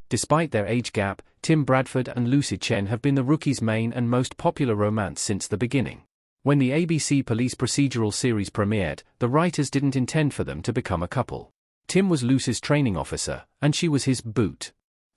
Despite their age gap, Tim Bradford and Lucy Chen have been the Rookie's main and most popular romance since the beginning. When the ABC police procedural series premiered, the writers didn't intend for them to become a couple. Tim was Lucy's training officer, and she was his boot.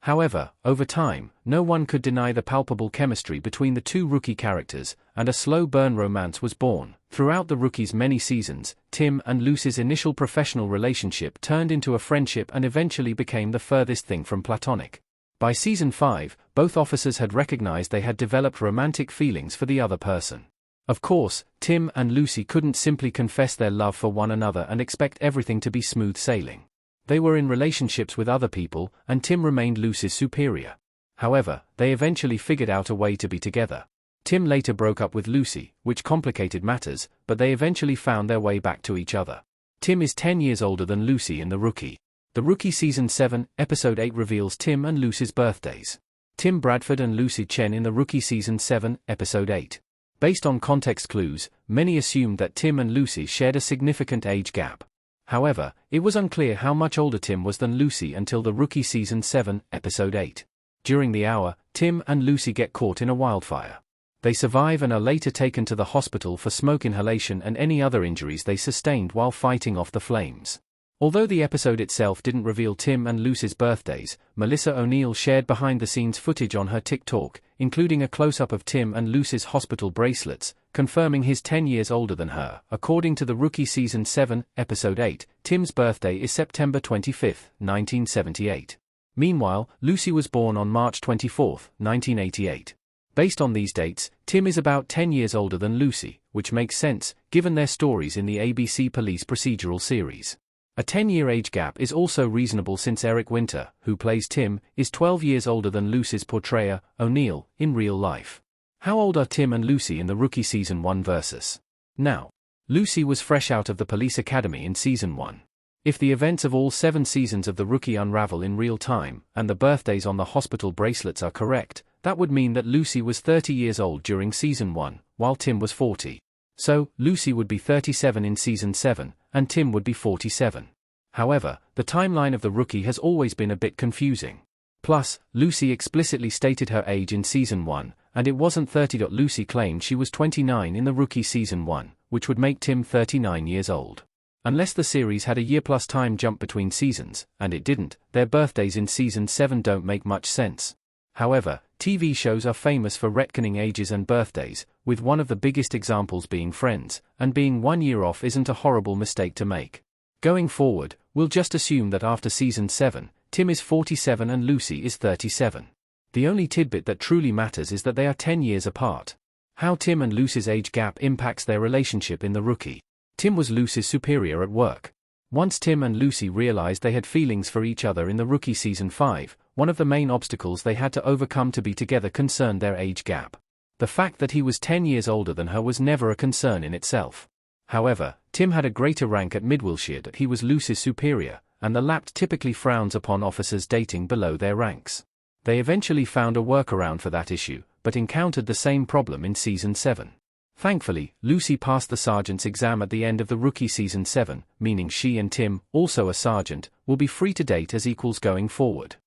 However, over time, no one could deny the palpable chemistry between the two Rookie characters, and a slow-burn romance was born. Throughout the Rookie's many seasons, Tim and Lucy's initial professional relationship turned into a friendship and eventually became the furthest thing from platonic. By season 5, both officers had recognized they had developed romantic feelings for the other person. Of course, Tim and Lucy couldn't simply confess their love for one another and expect everything to be smooth sailing. They were in relationships with other people, and Tim remained Lucy's superior. However, they eventually figured out a way to be together. Tim later broke up with Lucy, which complicated matters, but they eventually found their way back to each other. Tim is 10 years older than Lucy in The Rookie. The Rookie Season 7, Episode 8 reveals Tim and Lucy's birthdays. Tim Bradford and Lucy Chen in The Rookie Season 7, Episode 8. Based on context clues, many assumed that Tim and Lucy shared a significant age gap. However, it was unclear how much older Tim was than Lucy until The Rookie Season 7, Episode 8. During the hour, Tim and Lucy get caught in a wildfire. They survive and are later taken to the hospital for smoke inhalation and any other injuries they sustained while fighting off the flames. Although the episode itself didn't reveal Tim and Lucy's birthdays, Melissa O'Neill shared behind-the-scenes footage on her TikTok, including a close-up of Tim and Lucy's hospital bracelets, confirming he's 10 years older than her. According to The Rookie Season 7, Episode 8, Tim's birthday is September 25, 1978. Meanwhile, Lucy was born on March 24, 1988. Based on these dates, Tim is about 10 years older than Lucy, which makes sense, given their stories in the ABC police procedural series. A 10-year age gap is also reasonable since Eric Winter, who plays Tim, is 12 years older than Lucy's portrayer, O'Neill, in real life. How old are Tim and Lucy in The Rookie Season 1 versus now? Lucy was fresh out of the police academy in Season 1. If the events of all 7 seasons of The Rookie unravel in real time, and the birthdays on the hospital bracelets are correct, that would mean that Lucy was 30 years old during Season 1, while Tim was 40. So, Lucy would be 37 in Season 7, and Tim would be 47. However, the timeline of The Rookie has always been a bit confusing. Plus, Lucy explicitly stated her age in Season 1, and it wasn't 30. Lucy claimed she was 29 in The Rookie Season 1, which would make Tim 39 years old. Unless the series had a year-plus time jump between seasons, and it didn't, their birthdays in Season 7 don't make much sense. However, TV shows are famous for retconning ages and birthdays, with one of the biggest examples being Friends, and being 1 year off isn't a horrible mistake to make. Going forward, we'll just assume that after Season 7, Tim is 47 and Lucy is 37. The only tidbit that truly matters is that they are 10 years apart. How Tim and Lucy's age gap impacts their relationship in The Rookie. Tim was Lucy's superior at work. Once Tim and Lucy realized they had feelings for each other in The Rookie Season 5, one of the main obstacles they had to overcome to be together concerned their age gap. The fact that he was 10 years older than her was never a concern in itself. However, Tim had a greater rank at Midwilshire that he was Lucy's superior, and the LAPT typically frowns upon officers dating below their ranks. They eventually found a workaround for that issue, but encountered the same problem in Season 7. Thankfully, Lucy passed the sergeant's exam at the end of The Rookie Season 7, meaning she and Tim, also a sergeant, will be free to date as equals going forward.